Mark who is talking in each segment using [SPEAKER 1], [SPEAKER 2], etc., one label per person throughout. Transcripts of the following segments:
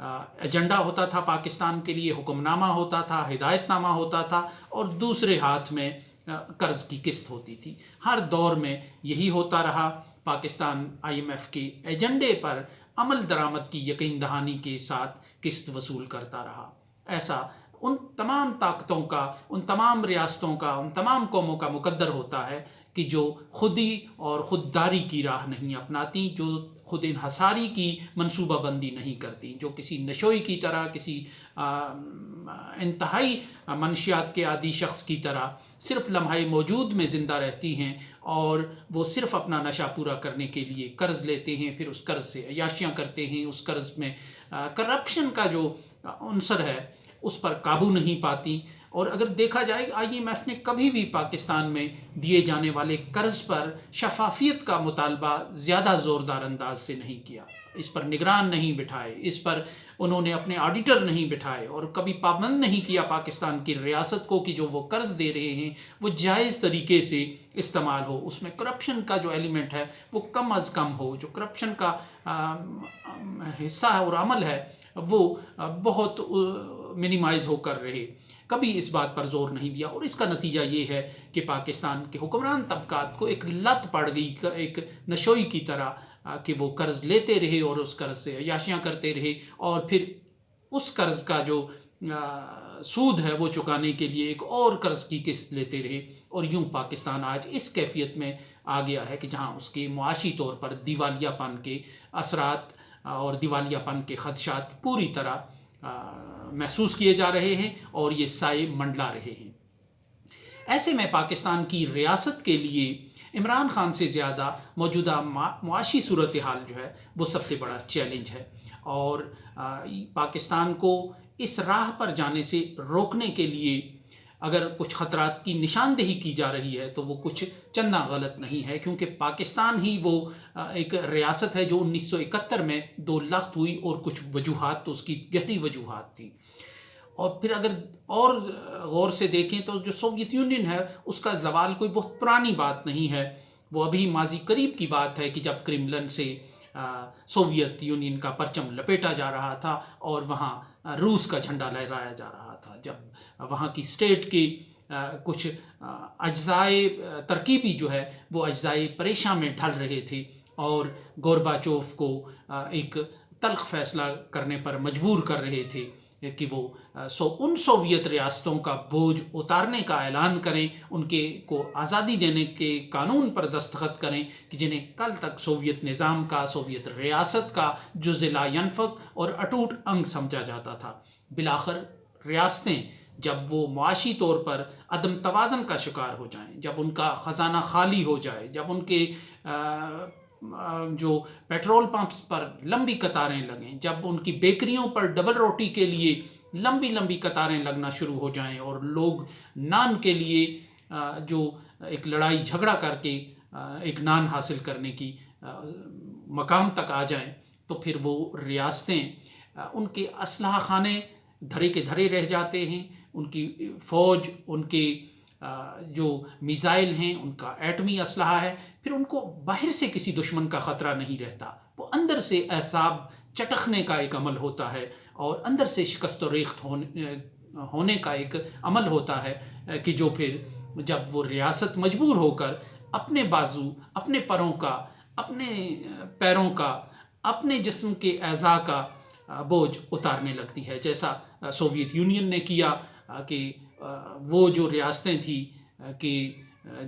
[SPEAKER 1] Agenda ہوتا تھا پاکستان کے لیے، حکم نامہ ہوتا تھا، ہدایت نامہ ہوتا تھا، اور دوسرے ہاتھ میں قرض کی قسط ہوتی تھی۔ ہر دور میں یہی ہوتا رہا۔ پاکستان IMF کے ایجنڈے پر عمل درآمد کی یقین دہانی کے ساتھ قسط وصول کرتا رہا۔ ایسا ان تمام طاقتوں کا، ان تمام ریاستوں کا، ان تمام قوموں کا مقدر ہوتا ہے کہ جو خودی اور خودداری کی راہ نہیں اپناتی، جو خود انحصاری کی منصوبہ بندی نہیں کرتی، جو کسی نشوئی کی طرح، کسی انتہائی منشیات کے عادی شخص کی طرح صرف لمحہ موجود میں زندہ رہتی ہیں، اور وہ صرف اپنا نشہ پورا کرنے کے لیے قرض لیتے ہیں، پھر اس قرض سے عیاشیاں کرتے ہیں، اس قرض میں کرپشن کا جو عنصر ہے اس پر قابو نہیں پاتی۔ اور اگر دیکھا جائے IMF نے کبھی بھی پاکستان میں دیے جانے والے قرض پر شفافیت کا مطالبہ زیادہ زوردار انداز سے نہیں کیا، اس پر نگران نہیں بٹھائے، اس پر انہوں نے اپنے آڈیٹر نہیں بٹھائے، اور کبھی پابند نہیں کیا پاکستان کی ریاست کو کہ جو وہ قرض دے رہے ہیں وہ جائز طریقے سے استعمال ہو، اس میں کرپشن کا جو ایلیمنٹ ہے وہ کم از کم ہو، جو کرپشن کا حصہ اور عمل ہے وہ بہت منیمائز ہو کر رہے۔ کبھی اس بات پر زور نہیں دیا، اور اس کا نتیجہ یہ ہے کہ پاکستان کے حکمران طبقات کو ایک لت پڑ گئی، ایک نشوئی کی طرح، کہ وہ قرض لیتے رہے اور اس قرض سے عیاشیاں کرتے رہے، اور پھر اس قرض کا جو سود ہے وہ چکانے کے لیے ایک اور قرض کی قسط لیتے رہے، اور یوں پاکستان آج اس کیفیت میں آ گیا ہے کہ جہاں اس کے معاشی طور پر دیوالیہ پن کے اثرات اور دیوالیہ پن کے خدشات پوری طرح محسوس کیے جا رہے ہیں، اور یہ سائے منڈلا رہے ہیں۔ ایسے میں پاکستان کی ریاست کے لیے عمران خان سے زیادہ موجودہ معاشی صورتحال جو ہے وہ سب سے بڑا چیلنج ہے، اور پاکستان کو اس راہ پر جانے سے روکنے کے لیے اگر کچھ خطرات کی نشاندہی کی جا رہی ہے تو وہ کچھ چندہ غلط نہیں ہے، کیونکہ پاکستان ہی وہ ایک ریاست ہے جو 1971 میں 2 لخت ہوئی، اور کچھ وجوہات تو اس کی گہری وجوہات تھیں۔ اور پھر اگر اور غور سے دیکھیں تو جو سوویت یونین ہے اس کا زوال کوئی بہت پرانی بات نہیں ہے، وہ ابھی ماضی قریب کی بات ہے کہ جب کرملن سے سوویت یونین کا پرچم لپیٹا جا رہا تھا اور وہاں روس کا جھنڈا لہرایا جا رہا تھا، جب وہاں کی اسٹیٹ کی کچھ اجزائے ترکیبی جو ہے وہ اجزائے پریشاں میں ڈھل رہے تھے، اور گورباچوف کو ایک تلخ فیصلہ کرنے پر مجبور کر رہے تھے کہ وہ ان سوویت ریاستوں کا بوجھ اتارنے کا اعلان کریں، ان کو آزادی دینے کے قانون پر دستخط کریں کہ جنہیں کل تک سوویت نظام کا، سوویت ریاست کا جزء لا ینفک اور اٹوٹ انگ سمجھا جاتا تھا۔ بالآخر ریاستیں جب وہ معاشی طور پر عدم توازن کا شکار ہو جائیں، جب ان کا خزانہ خالی ہو جائے، جب ان کے جو پیٹرول پمپس پر لمبی قطاریں لگیں، جب ان کی بیکریوں پر ڈبل روٹی کے لیے لمبی لمبی قطاریں لگنا شروع ہو جائیں، اور لوگ نان کے لیے جو ایک لڑائی جھگڑا کر کے ایک نان حاصل کرنے کی مقام تک آ جائیں، تو پھر وہ ریاستیں ان کے اسلحہ خانے دھرے کے دھرے رہ جاتے ہیں، ان کی فوج، ان کے جو میزائل ہیں، ان کا ایٹمی اسلحہ ہے، پھر ان کو باہر سے کسی دشمن کا خطرہ نہیں رہتا، وہ اندر سے اعصاب چٹخنے کا ایک عمل ہوتا ہے، اور اندر سے شکست و ریخت ہونے کا ایک عمل ہوتا ہے کہ جو پھر جب وہ ریاست مجبور ہو کر اپنے بازو، اپنے پروں کا، اپنے پیروں کا، اپنے جسم کے اعضاء کا بوجھ اتارنے لگتی ہے، جیسا سوویت یونین نے کیا کہ وہ جو ریاستیں تھیں کہ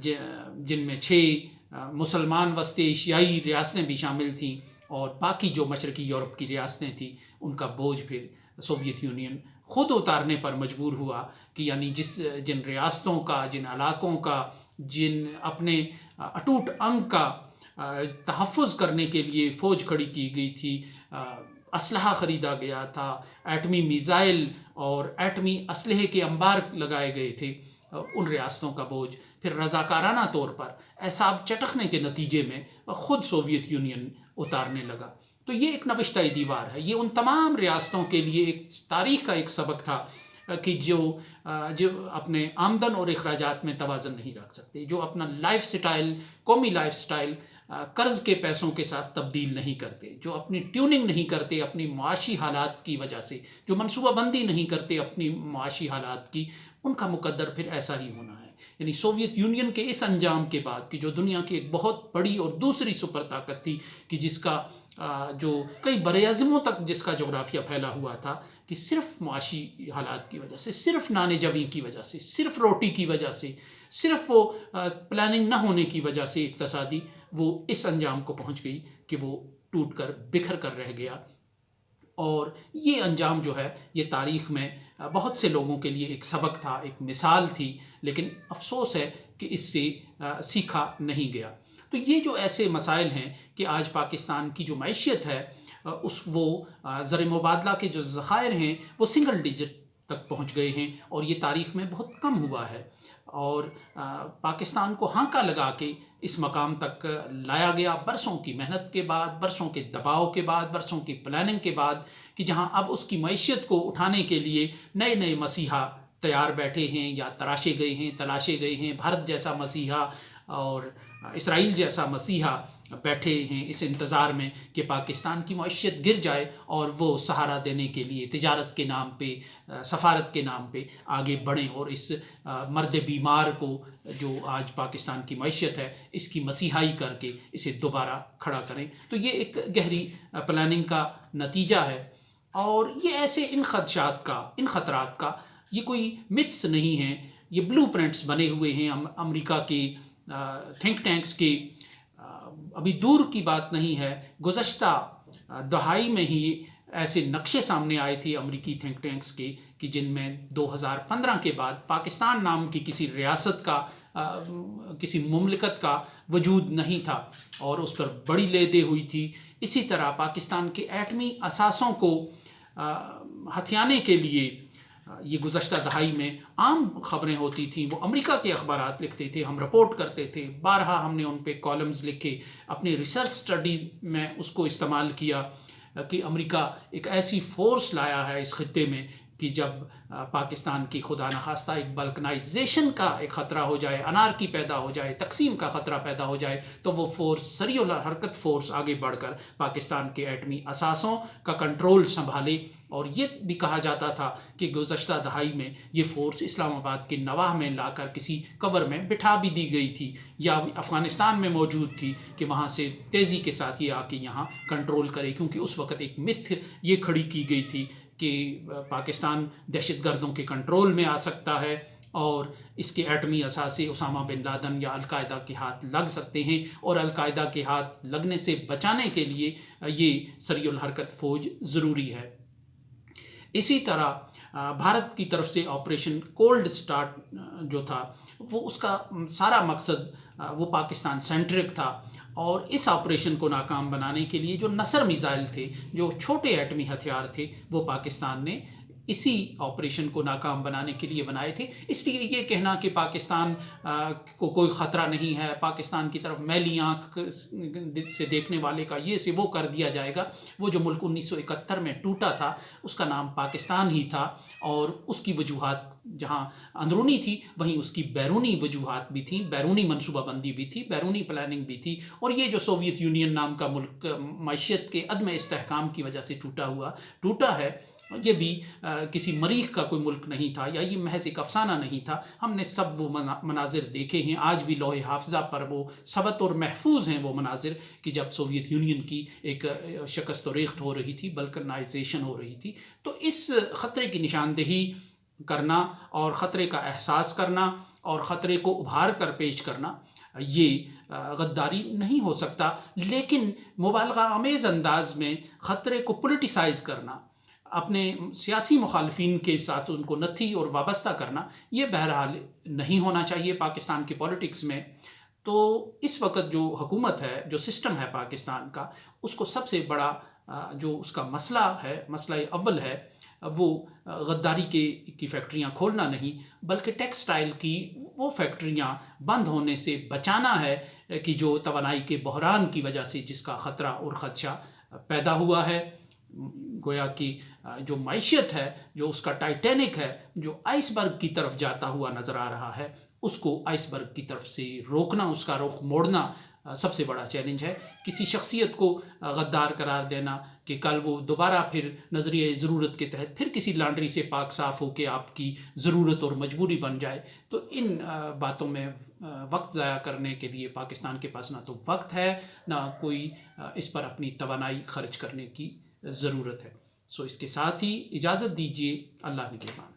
[SPEAKER 1] جن میں 6 مسلمان وسط ایشیائی ریاستیں بھی شامل تھیں، اور باقی جو مشرقی یورپ کی ریاستیں تھیں، ان کا بوجھ پھر سوویت یونین خود اتارنے پر مجبور ہوا، کہ یعنی جن ریاستوں کا، جن علاقوں کا، جن اپنے اٹوٹ انگ کا تحفظ کرنے کے لیے فوج کھڑی کی گئی تھی، اسلحہ خریدا گیا تھا، ایٹمی میزائل اور ایٹمی اسلحے کے انبار لگائے گئے تھے، ان ریاستوں کا بوجھ پھر رضاکارانہ طور پر اعصاب چٹخنے کے نتیجے میں خود سوویت یونین اتارنے لگا۔ تو یہ ایک نوشتہ دیوار ہے، یہ ان تمام ریاستوں کے لیے ایک تاریخ کا ایک سبق تھا کہ جو اپنے آمدن اور اخراجات میں توازن نہیں رکھ سکتے، جو اپنا لائف سٹائل، قومی لائف سٹائل قرض کے پیسوں کے ساتھ تبدیل نہیں کرتے، جو اپنی ٹیوننگ نہیں کرتے اپنی معاشی حالات کی وجہ سے، جو منصوبہ بندی نہیں کرتے اپنی معاشی حالات کی، ان کا مقدر پھر ایسا ہی ہونا ہے۔ یعنی سوویت یونین کے اس انجام کے بعد کہ جو دنیا کی ایک بہت بڑی اور دوسری سپر طاقت تھی، کہ جس کا جو کئی براعظموں تک جس کا جغرافیہ پھیلا ہوا تھا، کہ صرف معاشی حالات کی وجہ سے، صرف نانے جویں کی وجہ سے، صرف روٹی کی وجہ سے، صرف وہ پلاننگ نہ ہونے کی وجہ سے اقتصادی، وہ اس انجام کو پہنچ گئی کہ وہ ٹوٹ کر بکھر کر رہ گیا۔ اور یہ انجام جو ہے یہ تاریخ میں بہت سے لوگوں کے لیے ایک سبق تھا، ایک مثال تھی، لیکن افسوس ہے کہ اس سے سیکھا نہیں گیا۔ تو یہ جو ایسے مسائل ہیں کہ آج پاکستان کی جو معیشت ہے وہ زر مبادلہ کے جو ذخائر ہیں وہ سنگل ڈیجٹ تک پہنچ گئے ہیں، اور یہ تاریخ میں بہت کم ہوا ہے، اور پاکستان کو ہانکا لگا کے اس مقام تک لایا گیا برسوں کی محنت کے بعد، برسوں کے دباؤ کے بعد، برسوں کی پلاننگ کے بعد، کہ جہاں اب اس کی معیشت کو اٹھانے کے لیے نئے نئے مسیحا تیار بیٹھے ہیں یا تراشے گئے ہیں، بھارت جیسا مسیحا اور اسرائیل جیسا مسیحا بیٹھے ہیں اس انتظار میں کہ پاکستان کی معیشت گر جائے اور وہ سہارا دینے کے لیے تجارت کے نام پہ، سفارت کے نام پہ آگے بڑھیں، اور اس مرد بیمار کو جو آج پاکستان کی معیشت ہے اس کی مسیحائی کر کے اسے دوبارہ کھڑا کریں۔ تو یہ ایک گہری پلاننگ کا نتیجہ ہے، اور یہ ایسے ان خدشات کا، ان خطرات کا یہ کوئی متس نہیں ہیں، یہ بلو پرنٹس بنے ہوئے ہیں امریکہ کے تھنک ٹینکس کے۔ ابھی دور کی بات نہیں ہے، گزشتہ دہائی میں ہی ایسے نقشے سامنے آئے تھے امریکی تھنک ٹینکس کے، کہ جن میں 2015 کے بعد پاکستان نام کی کسی ریاست کا، کسی مملکت کا وجود نہیں تھا، اور اس پر بڑی لیدے ہوئی تھی۔ اسی طرح پاکستان کے ایٹمی اثاثوں کو ہتھیانے کے لیے یہ گزشتہ دہائی میں عام خبریں ہوتی تھیں، وہ امریکہ کے اخبارات لکھتے تھے، ہم رپورٹ کرتے تھے، بارہا ہم نے ان پہ کالمز لکھے، اپنی ریسرچ سٹڈیز میں اس کو استعمال کیا کہ امریکہ ایک ایسی فورس لایا ہے اس خطے میں کہ جب پاکستان کی خدا نخواستہ ایک بلکنائزیشن کا ایک خطرہ ہو جائے، انارکی پیدا ہو جائے، تقسیم کا خطرہ پیدا ہو جائے، تو وہ فورس سریع الحرکت فورس آگے بڑھ کر پاکستان کے ایٹمی اثاثوں کا کنٹرول سنبھالے۔ اور یہ بھی کہا جاتا تھا کہ گزشتہ دہائی میں یہ فورس اسلام آباد کے نواح میں لا کر کسی کور میں بٹھا بھی دی گئی تھی، یا افغانستان میں موجود تھی کہ وہاں سے تیزی کے ساتھ یہ آ کے یہاں کنٹرول کرے، کیونکہ اس وقت ایک متھ یہ کھڑی کی گئی تھی کہ پاکستان دہشت گردوں کے کنٹرول میں آ سکتا ہے، اور اس کے ایٹمی اثاثے اسامہ بن لادن یا القاعدہ کے ہاتھ لگ سکتے ہیں، اور القاعدہ کے ہاتھ لگنے سے بچانے کے لیے یہ سریع الحرکت فوج ضروری ہے۔ اسی طرح بھارت کی طرف سے آپریشن کولڈ سٹارٹ جو تھا، وہ اس کا سارا مقصد وہ پاکستان سینٹرک تھا، اور اس آپریشن کو ناکام بنانے کے لیے جو نصر میزائل تھے، جو چھوٹے ایٹمی ہتھیار تھے، وہ پاکستان نے اسی آپریشن کو ناکام بنانے کے لیے بنائے تھے۔ اس لیے یہ کہنا کہ پاکستان کو کوئی خطرہ نہیں ہے، پاکستان کی طرف میلی آنکھ سے دیکھنے والے کا یہ سے وہ کر دیا جائے گا، وہ جو ملک 1971 میں ٹوٹا تھا اس کا نام پاکستان ہی تھا، اور اس کی وجوہات جہاں اندرونی تھی وہیں اس کی بیرونی وجوہات بھی تھیں، بیرونی منصوبہ بندی بھی تھی، بیرونی پلاننگ بھی تھی، اور یہ جو سوویت یونین نام کا ملک معیشت کے عدم استحکام کی وجہ سے ٹوٹا ہے، یہ بھی کسی مریخ کا کوئی ملک نہیں تھا، یا یہ محض ایک افسانہ نہیں تھا۔ ہم نے سب وہ مناظر دیکھے ہیں، آج بھی لوح حافظہ پر وہ ثبت اور محفوظ ہیں وہ مناظر، کہ جب سوویت یونین کی ایک شکست و ریخت ہو رہی تھی، بلکنائزیشن ہو رہی تھی۔ تو اس خطرے کی نشاندہی کرنا، اور خطرے کا احساس کرنا، اور خطرے کو ابھار کر پیش کرنا، یہ غداری نہیں ہو سکتا، لیکن مبالغہ آمیز انداز میں خطرے کو پولیٹیسائز کرنا، اپنے سیاسی مخالفین کے ساتھ ان کو نتھی اور وابستہ کرنا، یہ بہرحال نہیں ہونا چاہیے پاکستان کی پولیٹکس میں۔ تو اس وقت جو حکومت ہے، جو سسٹم ہے پاکستان کا، اس کو سب سے بڑا جو اس کا مسئلہ ہے، مسئلہ اول ہے، وہ غداری کی فیکٹریاں کھولنا نہیں، بلکہ ٹیکسٹائل کی وہ فیکٹریاں بند ہونے سے بچانا ہے کہ جو توانائی کے بحران کی وجہ سے جس کا خطرہ اور خدشہ پیدا ہوا ہے۔ گویا کہ جو معیشت ہے، جو اس کا ٹائٹینک ہے، جو آئس برگ کی طرف جاتا ہوا نظر آ رہا ہے، اس کو آئس برگ کی طرف سے روکنا، اس کا رخ موڑنا سب سے بڑا چیلنج ہے. کسی شخصیت کو غدار قرار دینا کہ کل وہ دوبارہ پھر نظریہ ضرورت کے تحت پھر کسی لانڈری سے پاک صاف ہو کے آپ کی ضرورت اور مجبوری بن جائے، تو ان باتوں میں وقت ضائع کرنے کے لیے پاکستان کے پاس نہ تو وقت ہے، نہ کوئی اس پر اپنی توانائی خرچ کرنے کی ضرورت ہے. سو اس کے ساتھ ہی اجازت دیجیے. اللہ نگہبان.